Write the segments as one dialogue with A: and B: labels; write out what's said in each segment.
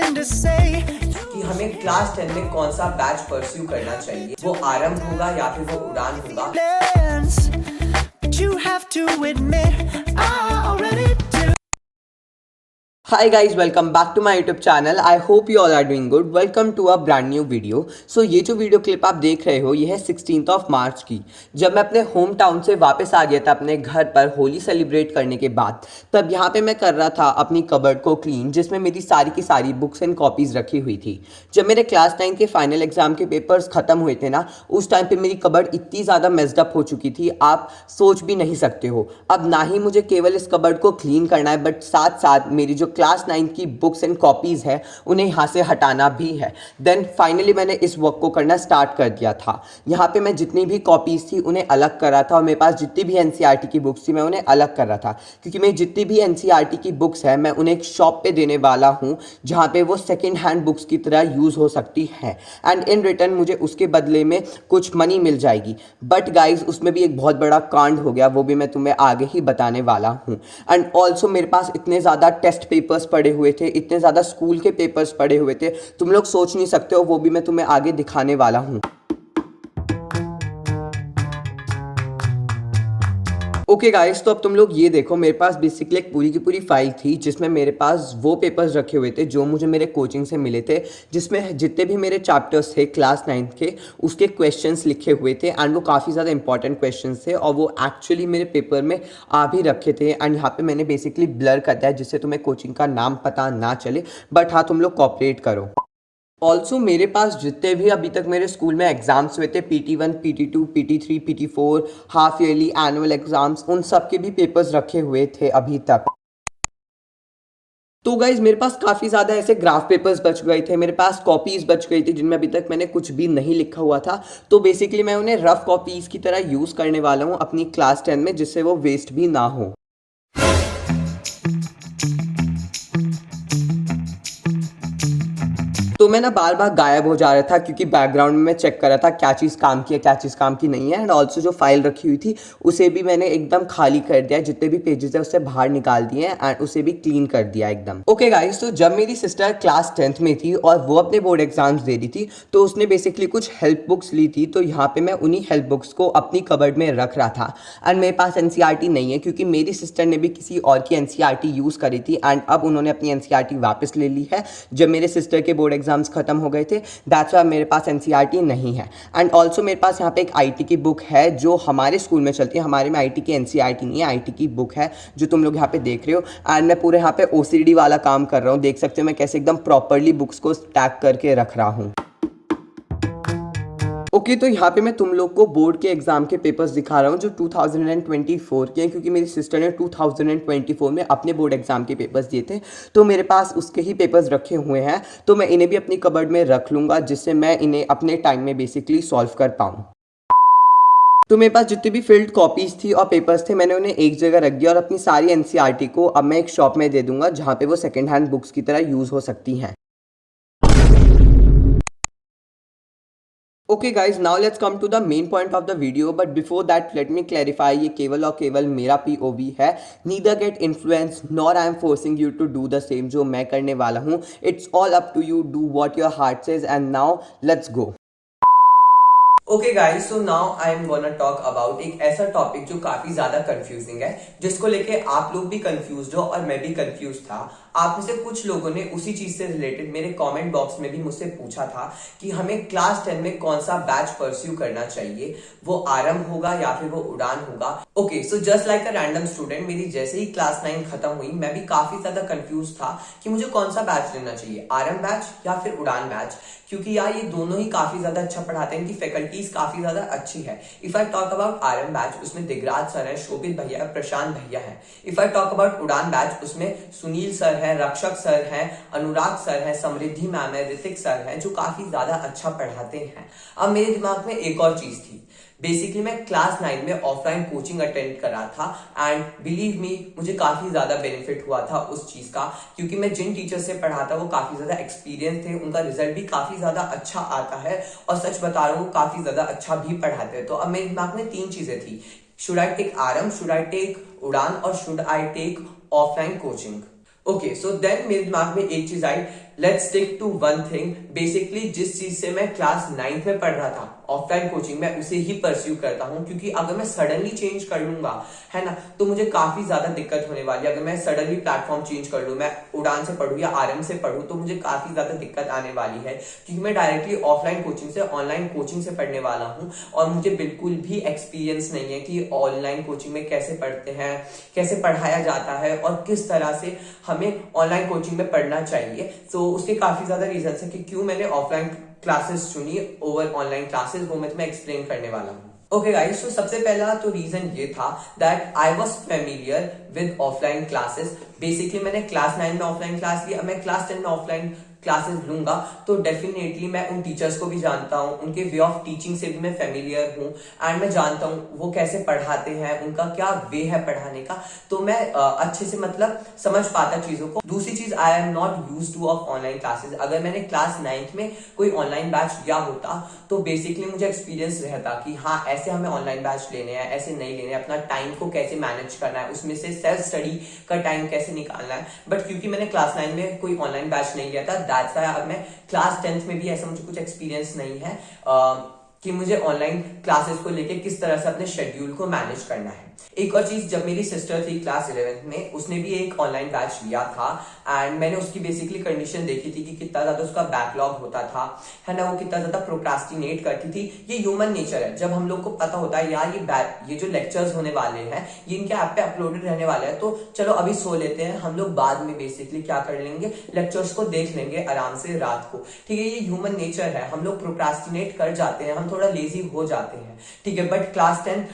A: something to say.
B: कि हमें class 10 में कौन सा बैच परस्यू करना चाहिए, वो आरंभ होगा या फिर वो उड़ान होगा।
A: But you have to admit I already do.
B: Hi guys, welcome back to my YouTube channel. I hope you all are doing good. Welcome to a brand new video. So ये जो वीडियो क्लिप आप देख रहे हो ये है 16th मार्च की, जब मैं अपने होम टाउन से वापस आ गया था अपने घर पर होली सेलिब्रेट करने के बाद। तब यहाँ पे मैं कर रहा था अपनी कबर्ड को क्लीन, जिसमें मेरी सारी की सारी बुक्स एंड कॉपीज़ रखी हुई थी। जब मेरे क्लास 9 के फाइनल एग्जाम के पेपर्स ख़त्म हुए थे ना, उस टाइम पर मेरी कबर्ड इतनी ज़्यादा मेस्ड अप हो चुकी थी, आप सोच भी नहीं सकते हो। अब ना ही मुझे केवल इस कबर्ड को क्लीन करना है, बट साथ साथ मेरी जो क्लास 9 की बुक्स एंड कॉपीज़ है उन्हें यहाँ से हटाना भी है। देन फाइनली मैंने इस वर्क को करना स्टार्ट कर दिया था। यहाँ पे मैं जितनी भी कॉपीज़ थी उन्हें अलग कर रहा था, और मेरे पास जितनी भी एनसीईआरटी की बुक्स थी मैं उन्हें अलग कर रहा था, क्योंकि मेरी जितनी भी एनसीईआरटी की बुक्स है मैं उन्हें एक शॉप पे देने वाला हूँ जहाँ पे वो सेकेंड हैंड बुक्स की तरह यूज़ हो सकती हैं, एंड इन रिटर्न मुझे उसके बदले में कुछ मनी मिल जाएगी। बट गाइज उसमें भी एक बहुत बड़ा कांड हो गया, वो भी मैं तुम्हें आगे ही बताने वाला हूँ। एंड ऑल्सो मेरे पास इतने ज़्यादा टेस्ट पेपर्स पड़े हुए थे, इतने ज़्यादा स्कूल के पेपर्स पड़े हुए थे, तुम लोग सोच नहीं सकते हो, वो भी मैं तुम्हें आगे दिखाने वाला हूँ। ओके गाइस, तो अब तुम लोग ये देखो, मेरे पास बेसिकली एक पूरी की पूरी फाइल थी जिसमें मेरे पास वो पेपर्स रखे हुए थे जो मुझे मेरे कोचिंग से मिले थे, जिसमें जितने भी मेरे चैप्टर्स थे क्लास 9 के उसके क्वेश्चंस लिखे हुए थे, एंड वो काफ़ी ज़्यादा इंपॉर्टेंट क्वेश्चंस थे और वो एक्चुअली मेरे पेपर में आ भी रखे थे। एंड यहाँ पे मैंने बेसिकली ब्लर कर दिया जिससे तुम्हें कोचिंग का नाम पता ना चले, बट हाँ तुम लोग कॉपरेट करो। ऑल्सो मेरे पास जितने भी अभी तक मेरे स्कूल में एग्ज़ाम्स हुए थे, PT1, PT2, PT3, PT4, half yearly, annual exams, उन सब के भी पेपर्स रखे हुए थे अभी तक। तो गाइज मेरे पास काफ़ी ज़्यादा ऐसे ग्राफ पेपर्स बच गए थे, मेरे पास कॉपीज़ बच गई थी जिनमें अभी तक मैंने कुछ भी नहीं लिखा हुआ था। तो बेसिकली मैं उन्हें रफ कॉपीज़ की तरह यूज़ करने वाला हूँ अपनी क्लास 10 में, जिससे वो वेस्ट भी ना हो। तो मैं ना बार बार गायब हो जा रहा था, क्योंकि बैकग्राउंड में मैं चेक कर रहा था क्या चीज़ काम की है क्या चीज़ काम की नहीं है। एंड ऑल्सो जो फाइल रखी हुई थी उसे भी मैंने एकदम खाली कर दिया, जितने भी पेजेस है उसे बाहर निकाल दिए एंड उसे भी क्लीन कर दिया एकदम। ओके गाइस, तो जब मेरी सिस्टर क्लास 10th में थी और वो अपने बोर्ड एग्जाम्स दे रही थी, तो उसने बेसिकली कुछ हेल्प बुक्स ली थी, तो यहाँ पे मैं उन्हीं हेल्प बुक्स को अपनी कबर्ड में रख रहा था। एंड मेरे पास एनसीईआरटी नहीं है, क्योंकि मेरी सिस्टर ने भी किसी और की एनसीईआरटी यूज़ करी थी, एंड अब उन्होंने अपनी एनसीईआरटी वापस ले ली है जब मेरे सिस्टर के बोर्ड एग्जाम्स खत्म हो गए थे। दैट्स व्हाई मेरे पास एनसीईआरटी नहीं है। एंड ऑल्सो मेरे पास यहाँ पे एक आईटी की बुक है जो हमारे स्कूल में चलती है, हमारे में आईटी की एनसीईआरटी नहीं है, आईटी की बुक है जो तुम लोग यहाँ पे देख रहे हो। एंड मैं पूरे यहाँ पे ओसीडी वाला काम कर रहा हूँ, देख सकते हो मैं कैसे एकदम प्रॉपरली बुक्स को स्टैक करके रख रहा हूँ। ओके, तो यहाँ पे मैं तुम लोग को बोर्ड के एग्जाम के पेपर्स दिखा रहा हूँ जो 2024 के हैं, क्योंकि मेरी सिस्टर ने 2024 में अपने बोर्ड एग्जाम के पेपर्स दिए थे, तो मेरे पास उसके ही पेपर्स रखे हुए हैं। तो मैं इन्हें भी अपनी कबर्ड में रख लूँगा, जिससे मैं इन्हें अपने टाइम में बेसिकली सॉल्व कर पाऊँ। तो मेरे पास जितनी भी फिल्ड कॉपीज़ थी और पेपर्स थे मैंने उन्हें एक जगह रख दिया, और अपनी सारी एनसीईआरटी को अब मैं एक शॉप में दे दूँगा जहाँ पे वो सेकेंड हैंड बुक्स की तरह यूज़ हो सकती हैं। Okay guys, now let's come to the main point of the video, but before that let me clarify, ये केवल और केवल मेरा POV है, neither get influence nor I am forcing you to do the same जो मैं करने वाला हूँ। It's all up to you, do what your heart says, and now let's go. Okay guys, so now I am gonna talk about एक ऐसा topic जो काफी ज्यादा कंफ्यूजिंग है, जिसको लेके आप लोग भी कंफ्यूज हो और मैं भी कंफ्यूज था। आप में से कुछ लोगों ने उसी चीज से रिलेटेड मेरे कमेंट बॉक्स में भी मुझसे पूछा था कि हमें क्लास 10 में कौन सा बैच परस्यू करना चाहिए, वो आरंभ होगा या फिर वो उड़ान होगा। Okay, so just like a random student, मेरी जैसे ही क्लास 9 खत्म हुई मैं भी काफी ज्यादा कंफ्यूज था कि मुझे कौन सा बैच लेना चाहिए, आरंभ बैच या फिर उड़ान बैच, क्योंकि यार ये दोनों ही काफी ज्यादा अच्छा पढ़ाते हैं, इनकी फैकल्टीज काफी ज्यादा अच्छी है। If I talk about RM batch, उसमें दिगराज सर है, शोभित भैया, प्रशांत भैया है। इफ आई टॉक अबाउट उड़ान बैच, उसमें सुनील सर है, रक्षक सर है, अनुराग सर है, समृद्धि मैम है, ऋतिक सर है, जो काफी ज्यादा अच्छा पढ़ाते हैं। अब मेरे दिमाग में एक और चीज थी, बेसिकली मैं क्लास 9 में ऑफलाइन कोचिंग अटेंड कर रहा था, एंड बिलीव मी मुझे काफी ज्यादा बेनिफिट हुआ था उस चीज का, क्योंकि मैं जिन टीचर से पढ़ाता वो काफी ज्यादा एक्सपीरियंस थे, उनका रिजल्ट भी काफी ज्यादा अच्छा आता है, और सच बता रहा हूँ काफी ज्यादा अच्छा भी पढ़ाते हैं। तो अब मेरे दिमाग में 3 चीजें थी, should I take R M, should I take Udaan, और should I take offline coaching. Okay, so then मेरे दिमाग में एक चीज आई, let's stick to one thing. Basically जिस चीज से मैं क्लास 9th में पढ़ रहा था ऑफलाइन कोचिंग में, उसे ही परस्यू करता हूं, क्योंकि अगर मैं सडनली चेंज कर लूंगा, है ना, तो मुझे काफी ज्यादा दिक्कत होने वाली है। अगर मैं सडनली प्लेटफॉर्म चेंज कर लूं, मैं उड़ान से पढ़ूं या आरएम से पढ़ूं, तो मुझे काफी ज्यादा दिक्कत आने वाली है, क्योंकि मैं डायरेक्टली ऑफलाइन कोचिंग से ऑनलाइन कोचिंग से पढ़ने वाला हूं और मुझे बिल्कुल भी एक्सपीरियंस नहीं है कि ऑनलाइन कोचिंग में कैसे पढ़ते हैं, कैसे पढ़ाया जाता है और किस तरह से हमें ऑनलाइन कोचिंग में पढ़ना चाहिए। तो उसके काफी ज्यादा रीजन है कि क्यों मैंने ऑफलाइन क्लासेस चुनी ओवर ऑनलाइन क्लासेस, वो मैं तुम्हें एक्सप्लेन करने वाला हूँ। ओके गाइस, तो सबसे पहला तो रीजन ये था that I was familiar with offline classes. Basically मैंने क्लास 9 में ऑफलाइन क्लास लिया, मैं क्लास 10 में ऑफलाइन क्लासेस लूंगा, तो डेफिनेटली मैं उन टीचर्स को भी जानता हूं, उनके वे ऑफ टीचिंग से भी मैं फेमिलियर हूं एंड मैं जानता हूं वो कैसे पढ़ाते हैं, उनका क्या वे है पढ़ाने का, तो मैं अच्छे से मतलब समझ पाता चीजों को। दूसरी चीज, I am not used two of online classes. अगर मैंने क्लास 9th में कोई ऑनलाइन बैच लिया होता तो बेसिकली मुझे एक्सपीरियंस रहता कि हाँ ऐसे हमें ऑनलाइन बैच लेने हैं, ऐसे नहीं लेने हैं, अपना टाइम को कैसे मैनेज करना है, उसमें से सेल्फ स्टडी का टाइम कैसे निकालना है। बट क्योंकि मैंने क्लास 9 में कोई ऑनलाइन बैच नहीं लिया था, दैट्स व्हाई अब मैं क्लास 10th में भी ऐसा मुझे कुछ एक्सपीरियंस नहीं है कि मुझे ऑनलाइन क्लासेस को लेके किस तरह से अपने शेड्यूल को मैनेज करना है। एक और चीज, जब मेरी सिस्टर थी क्लास 11th में, उसने भी एक ऑनलाइन बैच लिया था एंड मैंने उसकी बेसिकली कंडीशन देखी थी कि कितना ज्यादा उसका बैकलॉग होता था, है ना, वो कितना ज्यादा प्रोक्रास्टिनेट करती थी। ये ह्यूमन नेचर है, जब हम लोग को पता होता है यार ये जो लेक्चर्स होने वाले हैं ये इनके ऐप पे अपलोडेड रहने वाले हैं, तो चलो अभी सो लेते हैं, हम लोग बाद में बेसिकली क्या कर लेंगे, लेक्चर्स को देख लेंगे आराम से रात को। ठीक है, ये ह्यूमन नेचर है, हम लोग प्रोक्रास्टिनेट कर जाते हैं, हम थोड़ा लेजी हो जाते हैं। ठीक है, बट क्लास 10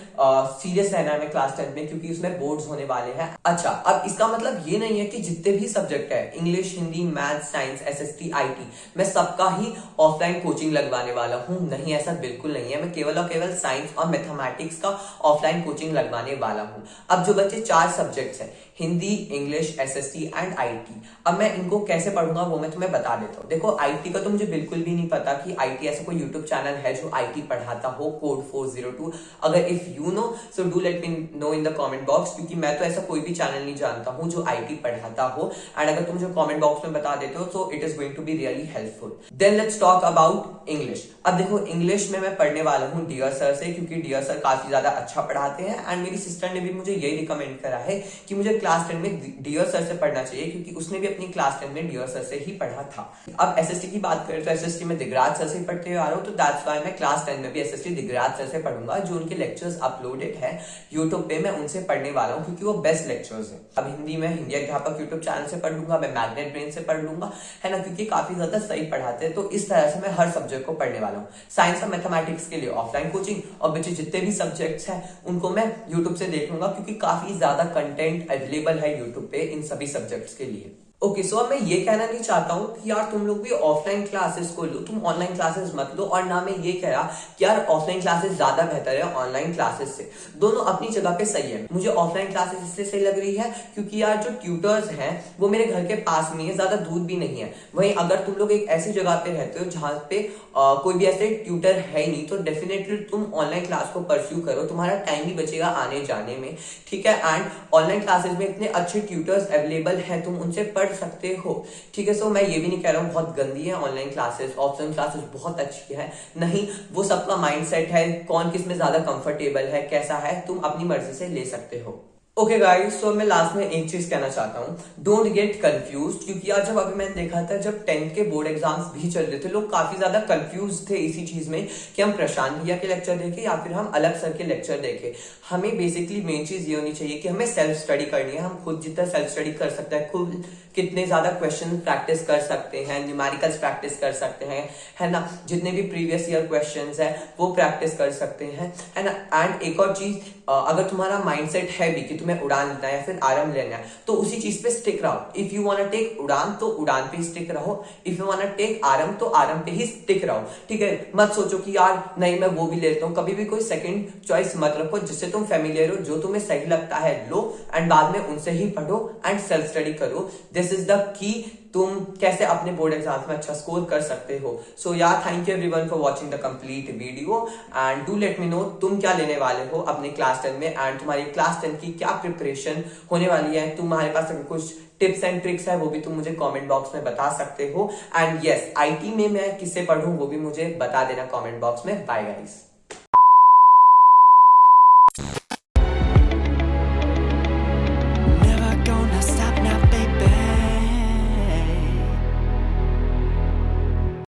B: सीरियस रहना है क्लास 10 में, क्योंकि उसमें बोर्ड्स होने वाले हैं। अच्छा, अब इसका मतलब ये नहीं है कि जितने भी सब्जेक्ट है, English, Hindi, math, science, SST, IT, मैं सबका ही ऑफलाइन कोचिंग लगवाने वाला हूं। नहीं, ऐसा बिल्कुल नहीं है। मैं केवल और केवल साइंस और मैथमेटिक्स का ऑफलाइन कोचिंग लगवाने वाला हूं। अब जो बच्चे 4 सब्जेक्ट्स हैं, Hindi, English, SST and IT, अब मैं इनको कैसे पढ़ूंगा वो मैं तुम्हें बता देता हूँ। देखो, आईटी का तो मुझे बिल्कुल भी नहीं पता कि आईटी ऐसा कोई यूट्यूब चैनल है जो आईटी पढ़ाता हो, कोड 402। अगर if you know so do let me know in the comment box, क्योंकि मैं तो ऐसा कोई भी चैनल नहीं जानता हूं जो आईटी पढ़ाता हो, एंड अगर तुम मुझे कमेंट बॉक्स में बता देते हो तो it is going to be really helpful. Then let's talk about English. अब देखो, इंग्लिश में मैं पढ़ने वाला हूँ डियर सर से, क्योंकि डियर सर काफी ज्यादा अच्छा पढ़ाते हैं एंड मेरी सिस्टर ने भी मुझे यही रिकमेंड करा है कि मुझे क्लास 10 में डियर सर से पढ़ना चाहिए, क्योंकि उसने भी अपनी क्लास 10 में डियर सर से ही पढ़ा था। अब एसएसटी की बात करें तो एसएसटी में दिगराज सर से पढ़ते हुए आ रहा हूँ, तो दैट्स व्हाई मैं क्लास 10 में भी एसएसटी दिगराज सर से पढ़ूंगा। जो उनके लेक्चर्स अपलोडेड है यूट्यूब पे, मैं उनसे पढ़ने वाला हूँ, क्योंकि वो बेस्ट लेक्चर्स है। अब हिंदी में हिंदी अध्यापक यूट्यूब चैनल से पढ़ लूंगा, मैं मैग्नेट ब्रेन से पढ़ लूंगा, है ना, क्योंकि काफी ज्यादा सही पढ़ाते हैं। तो इस तरह से मैं हर सब्जेक्ट को पढ़ने वाला हूँ। साइंस और मैथमेटिक्स के लिए ऑफलाइन कोचिंग, और बच्चे जितने भी सब्जेक्ट्स हैं उनको मैं यूट्यूब से देख लूंगा, क्योंकि काफी ज्यादा कंटेंट अवेलेबल है यूट्यूब पे इन सभी सब्जेक्ट्स के लिए। ओके, सो अब मैं ये कहना नहीं चाहता हूं कि यार तुम लोग भी ऑफलाइन क्लासेस को लो, तुम ऑनलाइन क्लासेस मत लो, और ना मैं ये कह रहा कि यार ऑफलाइन क्लासेस ज्यादा बेहतर है ऑनलाइन क्लासेस से। दोनों अपनी जगह पे सही है। मुझे ऑफलाइन क्लासेस इसलिए सही लग रही है क्योंकि यार जो ट्यूटर्स हैं वो मेरे घर के पास में है, ज्यादा दूर भी नहीं है। वहीं अगर तुम लोग एक ऐसी जगह पे रहते हो जहां पे कोई भी ऐसे ट्यूटर है ही नहीं, तो डेफिनेटली तुम ऑनलाइन क्लास को परस्यू करो, तुम्हारा टाइम भी बचेगा आने जाने में। ठीक है, एंड ऑनलाइन क्लासेस में इतने अच्छे ट्यूटर्स अवेलेबल हैं, तुम उनसे पढ़ सकते हो। ठीक है, सो मैं ये भी नहीं कह रहा हूँ बहुत गंदी है ऑनलाइन क्लासेस, ऑफलाइन क्लासेस बहुत अच्छी है, नहीं, वो सबका माइंडसेट है, कौन किस में ज्यादा कंफर्टेबल है, कैसा है, तुम अपनी मर्जी से ले सकते हो। ओके गाइस, सो मैं लास्ट में एक चीज कहना चाहता हूँ, डोंट गेट कंफ्यूज्ड, क्योंकि यार जब अभी मैंने देखा था, जब 10th के बोर्ड एग्जाम्स भी चल रहे थे, लोग काफी ज्यादा कंफ्यूज थे इसी चीज में कि हम प्रशांत भैया के लेक्चर देखें या फिर हम अलग सर के लेक्चर देखें। हमें बेसिकली मेन चीज ये होनी चाहिए कि हमें सेल्फ स्टडी करनी है। हम खुद जितना सेल्फ स्टडी कर सकते हैं, खुद कितने ज्यादा क्वेश्चन प्रैक्टिस कर सकते हैं, न्यूमेरिकल्स प्रैक्टिस कर सकते हैं, है ना, जितने भी प्रीवियस ईयर क्वेश्चंस है वो प्रैक्टिस कर सकते हैं, है ना। एंड एक और चीज, अगर तुम्हारा माइंडसेट है भी कि तुम्हें उड़ान लेना है या फिर आरएम लेना है, तो उसी चीज पे स्टिक रहो। If you want to take Udaan तो उड़ान पे ही स्टिक रहो, if you want to take RM तो आरएम पे ही स्टिक रहो। ठीक है, मत सोचो कि यार नहीं मैं वो भी लेता हूँ। कभी भी कोई सेकंड चॉइस मत रखो, जिससे तुम फेमिलियर हो, जो तुम्हें सही लगता है लो, एंड बाद में उनसे ही पढ़ो एंड सेल्फ स्टडी करो। दिस इज द की तुम कैसे अपने बोर्ड एग्जाम्स में अच्छा स्कोर कर सकते हो। सो या thank you everyone for watching the complete video and do let me know तुम क्या लेने वाले हो अपने क्लास 10 में एंड तुम्हारी क्लास 10 की क्या प्रिपरेशन होने वाली है। तुम्हारे पास अगर कुछ टिप्स एंड ट्रिक्स है वो भी तुम मुझे कमेंट बॉक्स में बता सकते हो। एंड यस, आईटी में मैं किसे पढ़ूं वो भी मुझे बता देना कमेंट बॉक्स में। Bye guys.